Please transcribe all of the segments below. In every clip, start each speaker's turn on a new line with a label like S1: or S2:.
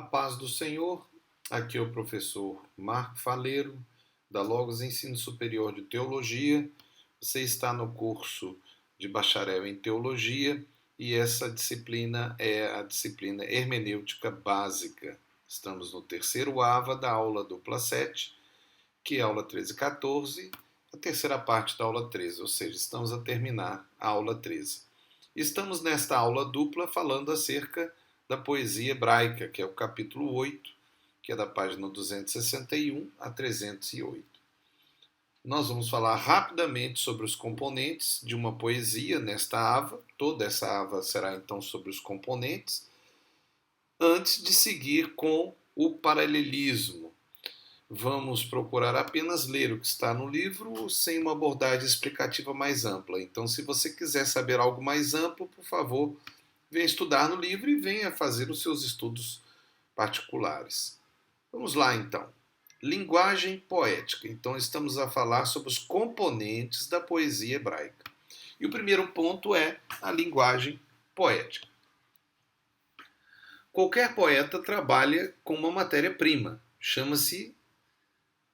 S1: A paz do Senhor, aqui é o professor Marco Faleiro, da Logos Ensino Superior de Teologia. Você está no curso de bacharel em Teologia e essa disciplina é a disciplina Hermenêutica Básica. Estamos no terceiro AVA da aula dupla 7, que é a aula 13 e 14, a terceira parte da aula 13, ou seja, estamos a terminar a aula 13. Estamos nesta aula dupla falando acerca da poesia hebraica, que é o capítulo 8, que é da página 261 a 308. Nós vamos falar rapidamente sobre os componentes de uma poesia nesta ava. Toda essa ava será então sobre os componentes, antes de seguir com o paralelismo. Vamos procurar apenas ler o que está no livro sem uma abordagem explicativa mais ampla. Então, se você quiser saber algo mais amplo, por favor, venha estudar no livro e venha fazer os seus estudos particulares. Vamos lá, então. Linguagem poética. Então, estamos a falar sobre os componentes da poesia hebraica. E o primeiro ponto é a linguagem poética. Qualquer poeta trabalha com uma matéria-prima, chama-se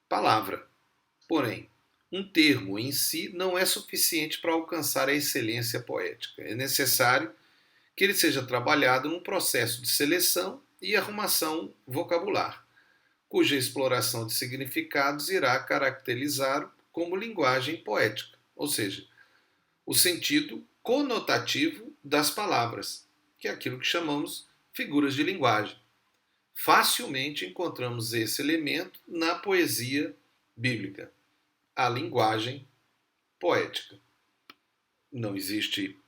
S1: palavra. Porém, um termo em si não é suficiente para alcançar a excelência poética. É necessário que ele seja trabalhado num processo de seleção e arrumação vocabular, cuja exploração de significados irá caracterizar como linguagem poética, ou seja, o sentido conotativo das palavras, que é aquilo que chamamos figuras de linguagem. Facilmente encontramos esse elemento na poesia bíblica, a linguagem poética. Não existe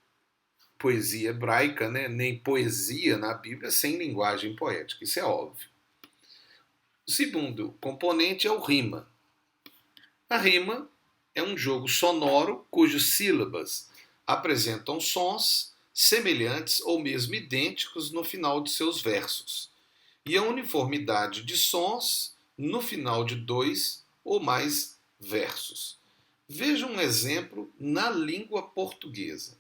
S1: poesia hebraica, né? Nem poesia na Bíblia sem linguagem poética, isso é óbvio. O segundo componente é o rima. A rima é um jogo sonoro cujas sílabas apresentam sons semelhantes ou mesmo idênticos no final de seus versos, e a uniformidade de sons no final de 2 ou mais versos. Veja um exemplo na língua portuguesa.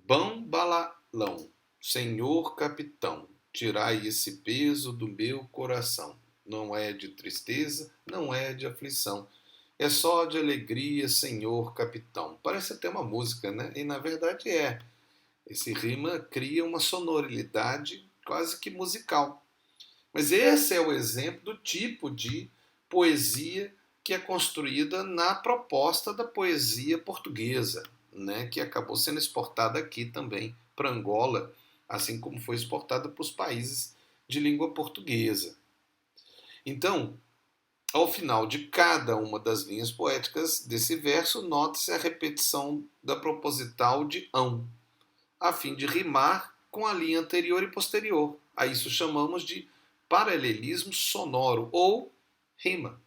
S1: Bam balalão, senhor capitão, tirai esse peso do meu coração. Não é de tristeza, não é de aflição. É só de alegria, senhor capitão. Parece até uma música, né? E na verdade é. Esse rima cria uma sonoridade quase que musical. Mas esse é o exemplo do tipo de poesia que é construída na proposta da poesia portuguesa, né, que acabou sendo exportada aqui também para Angola, assim como foi exportada para os países de língua portuguesa. Então, ao final de cada uma das linhas poéticas desse verso, note-se a repetição da proposital de ão, a fim de rimar com a linha anterior e posterior. A isso chamamos de paralelismo sonoro ou rima.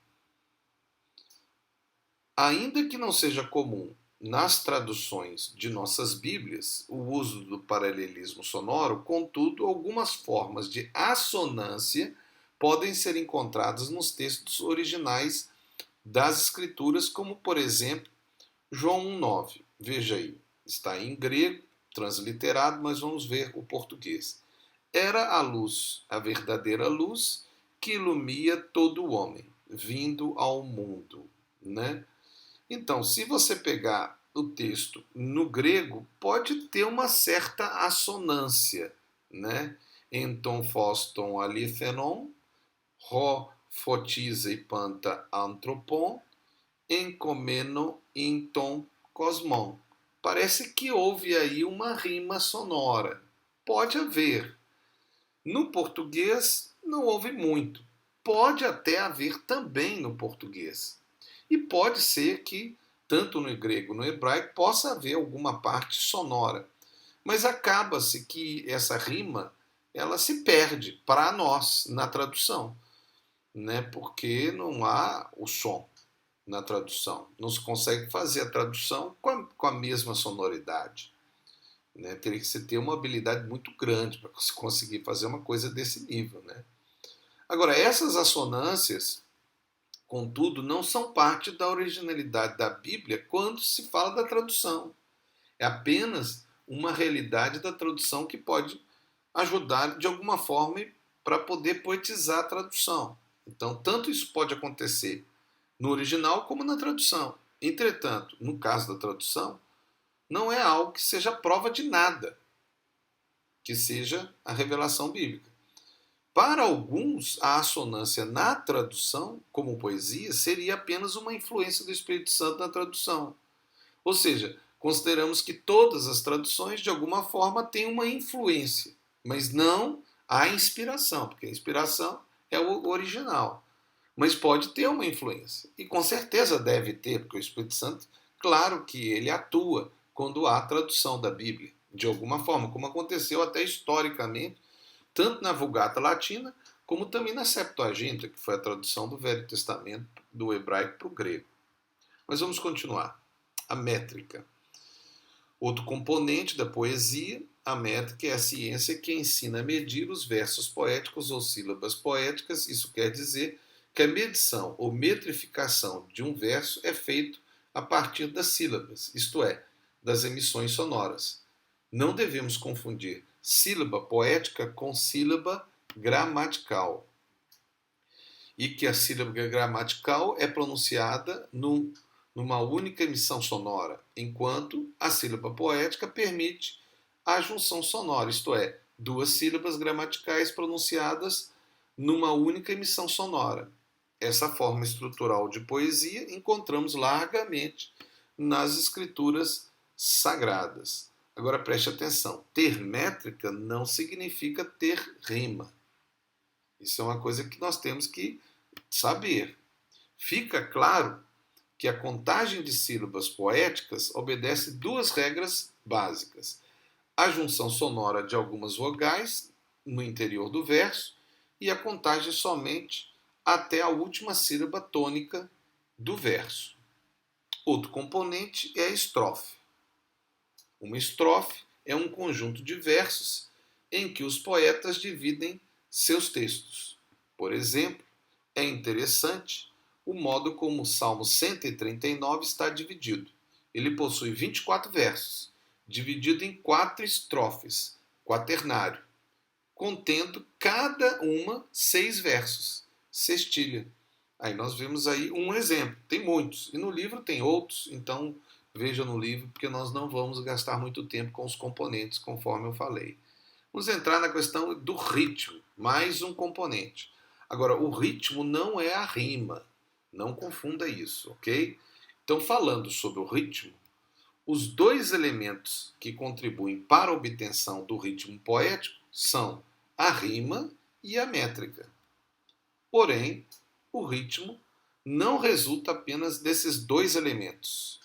S1: Ainda que não seja comum nas traduções de nossas Bíblias o uso do paralelismo sonoro, contudo, algumas formas de assonância podem ser encontradas nos textos originais das Escrituras, como, por exemplo, João 1,9. Veja aí, está em grego, transliterado, mas vamos ver o português. Era a luz, a verdadeira luz, que ilumia todo o homem, vindo ao mundo, né? Então, se você pegar o texto no grego, pode ter uma certa assonância, né? Enton foston alithênon, ro fotize panta anthropon, encomeno inton cosmon. Parece que houve aí uma rima sonora. Pode haver. No português não houve muito. Pode até haver também no português. E pode ser que, tanto no grego como no hebraico, possa haver alguma parte sonora. Mas acaba-se que essa rima ela se perde para nós na tradução, né? Porque não há o som na tradução. Não se consegue fazer a tradução com a mesma sonoridade. Né? Teria que se ter uma habilidade muito grande para conseguir fazer uma coisa desse nível. Né? Agora, essas assonâncias, contudo, não são parte da originalidade da Bíblia quando se fala da tradução. É apenas uma realidade da tradução que pode ajudar de alguma forma para poder poetizar a tradução. Então, tanto isso pode acontecer no original como na tradução. Entretanto, no caso da tradução, não é algo que seja prova de nada, que seja a revelação bíblica. Para alguns, a assonância na tradução, como poesia, seria apenas uma influência do Espírito Santo na tradução. Ou seja, consideramos que todas as traduções, de alguma forma, têm uma influência, mas não a inspiração, porque a inspiração é o original. Mas pode ter uma influência. E com certeza deve ter, porque o Espírito Santo, claro que ele atua quando há tradução da Bíblia, de alguma forma, como aconteceu até historicamente, tanto na Vulgata Latina, como também na Septuaginta, que foi a tradução do Velho Testamento do hebraico para o grego. Mas vamos continuar. A métrica. Outro componente da poesia, a métrica é a ciência que ensina a medir os versos poéticos ou sílabas poéticas. Isso quer dizer que a medição ou metrificação de um verso é feito a partir das sílabas, isto é, das emissões sonoras. Não devemos confundir sílaba poética com sílaba gramatical. E que a sílaba gramatical é pronunciada numa única emissão sonora, enquanto a sílaba poética permite a junção sonora, isto é, duas sílabas gramaticais pronunciadas numa única emissão sonora. Essa forma estrutural de poesia encontramos largamente nas escrituras sagradas. Agora preste atenção, ter métrica não significa ter rima. Isso é uma coisa que nós temos que saber. Fica claro que a contagem de sílabas poéticas obedece duas regras básicas: a junção sonora de algumas vogais no interior do verso e a contagem somente até a última sílaba tônica do verso. Outro componente é a estrofe. Uma estrofe é um conjunto de versos em que os poetas dividem seus textos. Por exemplo, é interessante o modo como o Salmo 139 está dividido. Ele possui 24 versos, dividido em 4 estrofes, quaternário, contendo cada uma 6 versos, sextilha. Aí nós vemos aí um exemplo, tem muitos, e no livro tem outros, então veja no livro, porque nós não vamos gastar muito tempo com os componentes, conforme eu falei. Vamos entrar na questão do ritmo, mais um componente. Agora, o ritmo não é a rima, não confunda isso, ok? Então, falando sobre o ritmo, os dois elementos que contribuem para a obtenção do ritmo poético são a rima e a métrica. Porém, o ritmo não resulta apenas desses dois elementos,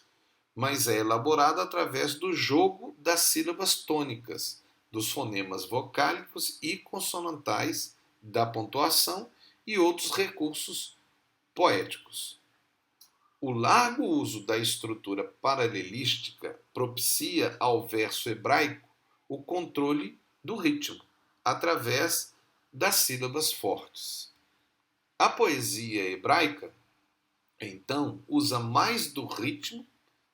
S1: mas é elaborado através do jogo das sílabas tônicas, dos fonemas vocálicos e consonantais, da pontuação e outros recursos poéticos. O largo uso da estrutura paralelística propicia ao verso hebraico o controle do ritmo, através das sílabas fortes. A poesia hebraica, então, usa mais do ritmo,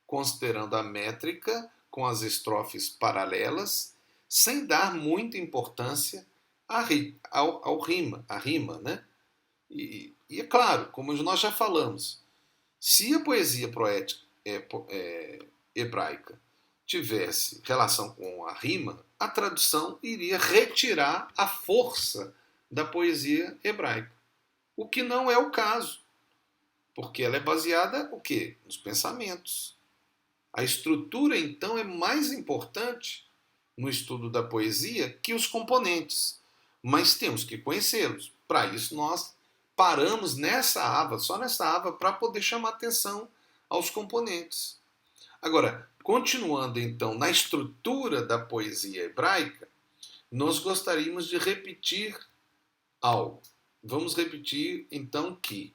S1: considerando a métrica com as estrofes paralelas, sem dar muita importância à rima, né? E é claro, como nós já falamos, se a poesia poética hebraica tivesse relação com a rima, a tradução iria retirar a força da poesia hebraica. O que não é o caso, porque ela é baseada o quê? Nos pensamentos. A estrutura, então, é mais importante no estudo da poesia que os componentes, mas temos que conhecê-los. Para isso, nós paramos nessa aba, só nessa aba, para poder chamar atenção aos componentes. Agora, continuando então na estrutura da poesia hebraica, nós gostaríamos de repetir algo. Vamos repetir então que,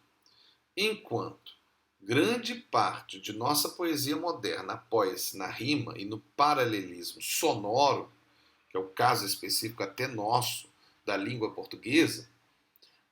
S1: enquanto grande parte de nossa poesia moderna apoia-se na rima e no paralelismo sonoro, que é o caso específico até nosso da língua portuguesa,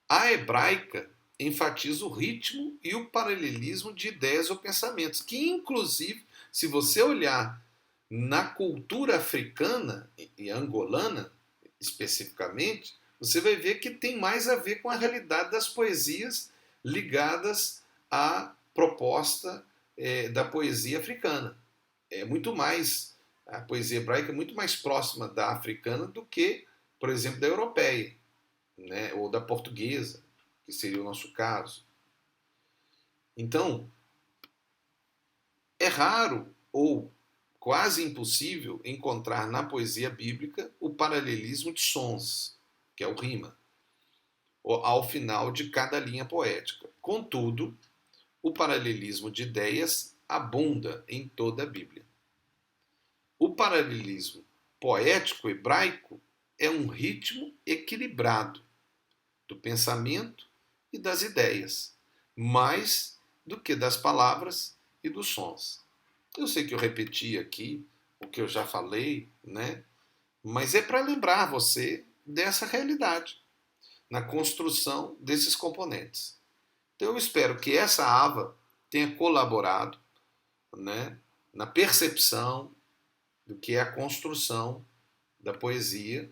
S1: a hebraica enfatiza o ritmo e o paralelismo de ideias ou pensamentos, que inclusive, se você olhar na cultura africana e angolana, especificamente, você vai ver que tem mais a ver com a realidade das poesias ligadas à proposta da poesia africana. É muito mais, a poesia hebraica é muito mais próxima da africana do que, por exemplo, da europeia, né? Ou da portuguesa, que seria o nosso caso. Então, é raro ou quase impossível encontrar na poesia bíblica o paralelismo de sons, que é o rima, ao final de cada linha poética. Contudo, o paralelismo de ideias abunda em toda a Bíblia. O paralelismo poético hebraico é um ritmo equilibrado do pensamento e das ideias, mais do que das palavras e dos sons. Eu sei que eu repeti aqui o que eu já falei, né? Mas é para lembrar você dessa realidade na construção desses componentes. Então eu espero que essa AVA tenha colaborado, né, na percepção do que é a construção da poesia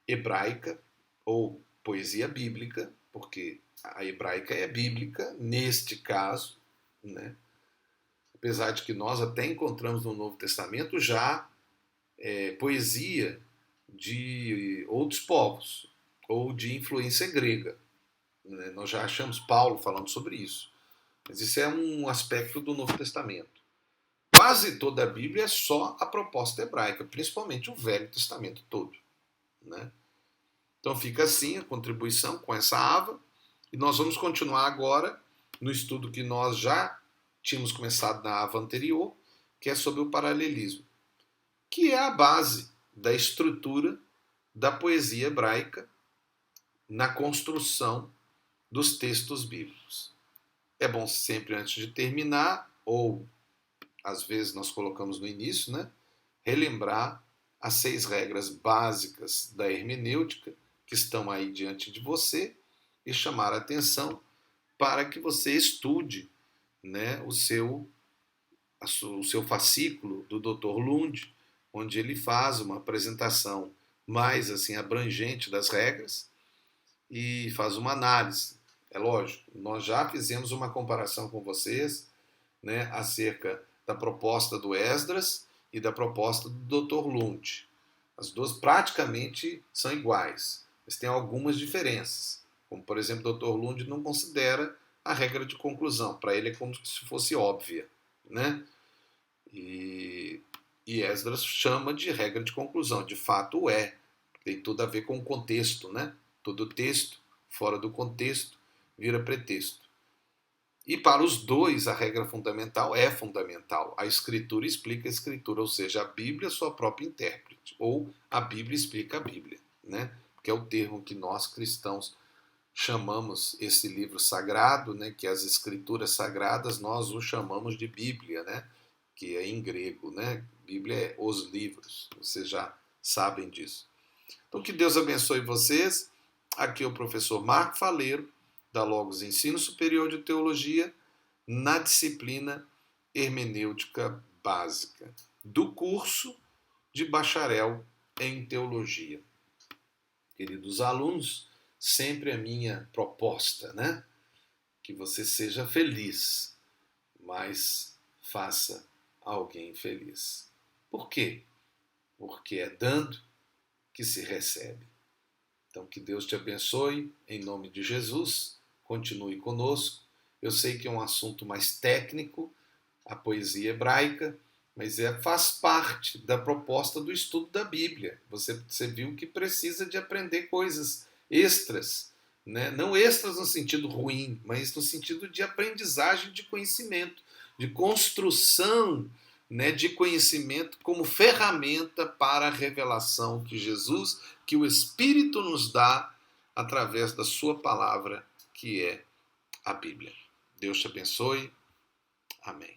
S1: hebraica ou poesia bíblica, porque a hebraica é bíblica neste caso, né? Apesar de que nós até encontramos no Novo Testamento já poesia de outros povos ou de influência grega, né? Nós já achamos Paulo falando sobre isso. Mas isso é um aspecto do Novo Testamento. Quase toda a Bíblia é só a proposta hebraica, principalmente o Velho Testamento todo, né? Então fica assim a contribuição com essa AVA, e nós vamos continuar agora no estudo que nós já tínhamos começado na AVA anterior, que é sobre o paralelismo, que é a base da estrutura da poesia hebraica na construção dos textos bíblicos. É bom sempre, antes de terminar, ou às vezes nós colocamos no início, né, relembrar as 6 regras básicas da hermenêutica que estão aí diante de você e chamar a atenção para que você estude, né, o seu fascículo do Dr. Lund, onde ele faz uma apresentação mais assim abrangente das regras e faz uma análise. É lógico, nós já fizemos uma comparação com vocês, né, acerca da proposta do Esdras e da proposta do Dr. Lund. As duas praticamente são iguais, mas tem algumas diferenças. Como, por exemplo, o Dr. Lund não considera a regra de conclusão. Para ele é como se fosse óbvia, né? E Esdras chama de regra de conclusão. De fato é. Tem tudo a ver com o contexto, né? Todo texto fora do contexto vira pretexto. E para os dois, a regra fundamental é fundamental. A Escritura explica a Escritura, ou seja, a Bíblia é sua própria intérprete, ou a Bíblia explica a Bíblia, né? Que é o termo que nós cristãos chamamos esse livro sagrado, né? Que as Escrituras sagradas, nós o chamamos de Bíblia, né? Que é em grego, né? Bíblia é os livros, vocês já sabem disso. Então, que Deus abençoe vocês. Aqui é o professor Marco Faleiro, da Logos Ensino Superior de Teologia, na disciplina Hermenêutica Básica, do curso de bacharel em Teologia. Queridos alunos, sempre a minha proposta, né? Que você seja feliz, mas faça alguém feliz. Por quê? Porque é dando que se recebe. Então, que Deus te abençoe, em nome de Jesus. Continue conosco. Eu sei que é um assunto mais técnico, a poesia hebraica, mas faz parte da proposta do estudo da Bíblia. Você viu que precisa de aprender coisas extras, né? Não extras no sentido ruim, mas no sentido de aprendizagem de conhecimento, de construção, né, de conhecimento como ferramenta para a revelação que Jesus, que o Espírito nos dá através da sua palavra, que é a Bíblia. Deus te abençoe. Amém.